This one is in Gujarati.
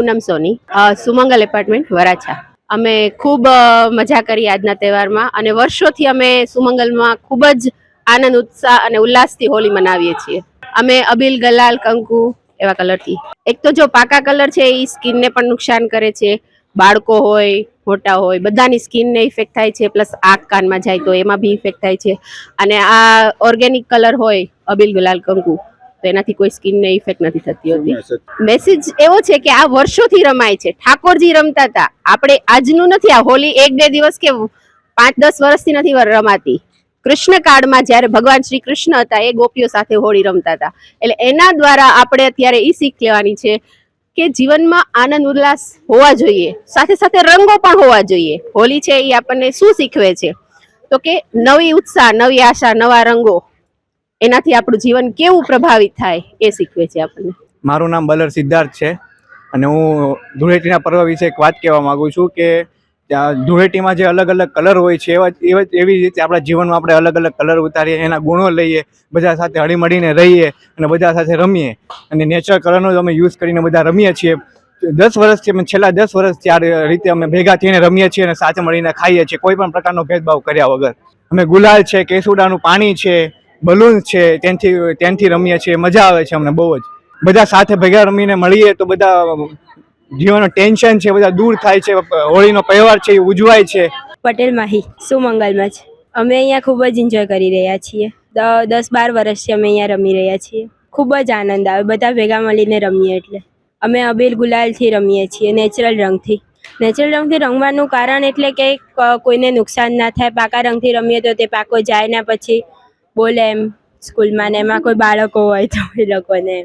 પૂનમ સોની, સુમંગલ એપાર્ટમેન્ટ વરાછા. અમે ખૂબ મજા કરી આજના તહેવારમાં અને વર્ષોથી અમે સુમંગલમાં ખૂબ જ આનંદ ઉત્સાહ અને ઉલ્લાસથી હોળી મનાવીએ છીએ. અમે અબીલ, ગલાલ, કંકુ એવા કલરથી. એક તો જો પાકા કલર છે એ સ્કિનને પણ નુકસાન કરે છે, બાળકો હોય મોટા હોય બધાની સ્કિનને ઇફેક્ટ થાય છે, પ્લસ આંખ કાનમાં જાય તો એમાં બી ઇફેક્ટ થાય છે. અને આ ઓર્ગેનિક કલર હોય અબીલ, ગુલાલ, કંકુ તો એનાથી કોઈ સ્કિનને ઇફેક્ટ નથી થતી હોતી. મેસેજ એવો છે કે આ વર્ષોથી રમાય છે, ઠાકોરજી રમતા હતા, આપણે આજનું નથી. આ હોલી 1-2 દિવસ કે 5-10 વર્ષથી નથી રમાતી. કૃષ્ણ કાળમાં જ્યારે ભગવાન શ્રી કૃષ્ણ હતા એ ગોપીઓ સાથે હોળી રમતા હતા. એટલે એના દ્વારા આપણે અત્યારે એ શીખ લેવાની છે કે જીવનમાં આનંદ ઉલ્લાસ હોવા જોઈએ, સાથે સાથે રંગો પણ હોવા જોઈએ. હોલી છે એ આપણને શું શીખવે છે તો કે નવી ઉત્સાહ, નવી આશા, નવા રંગો, એનાથી આપણું જીવન કેવું પ્રભાવિત થાય એ શીખવે છે આપણને. મારું નામ બલર સિદ્ધાર્થ છે અને હું ધૂળેટીના પર્વ વિશે એક વાત કહેવા માંગુ છું કે ધૂળેટીમાં જે અલગ અલગ કલર હોય છે એવી રીતે આપણા જીવનમાં આપણે અલગ અલગ કલર ઉતારીએ, એના ગુણો લઈએ, બધા સાથે હળીમળીને રહીએ અને બધા સાથે રમીએ. અને નેચરલ કલરનો જ અમે યુઝ કરીને બધા રમીએ છીએ. 10 વર્ષથી અમે છેલ્લા 10 વર્ષથી આ રીતે અમે ભેગા થઈને રમીએ છીએ અને સાથે મળીને ખાઈએ છીએ, કોઈ પણ પ્રકારનો ભેદભાવ કર્યા વગર. અમે ગુલાલ છે, કેસુડાનું પાણી છે, બલૂન છે, ત્યાંથી રમીએ છીએ. મજા આવે છે અમને બહુ જ. બધા સાથે ભેગા રમીને મળીએ તો બધા જીવનનું ટેન્શન છે બધા દૂર થાય છે. હોળીનો તહેવાર છે એ ઉજવાય છે. પટેલ માહી, સુમંગલમાં જ અમે અહીંયા ખૂબ જ એન્જોય કરી રહ્યા છીએ. 10-12 વર્ષથી અમે અહીંયા રમી રહ્યા છીએ. ખૂબ જ આનંદ આવે બધા ભેગા મળીને રમીએ એટલે. અમે અબીલ ગુલાલથી રમીએ છીએ, નેચરલ રંગથી. નેચરલ રંગથી રમવાનું કારણ એટલે કે કોઈને નુકસાન ના થાય. પાકા રંગથી રમીએ તો તે પાકો જાય ને પછી બોલે એમ સ્કૂલમાં ને એમાં કોઈ બાળકો હોય તો એ લોકોને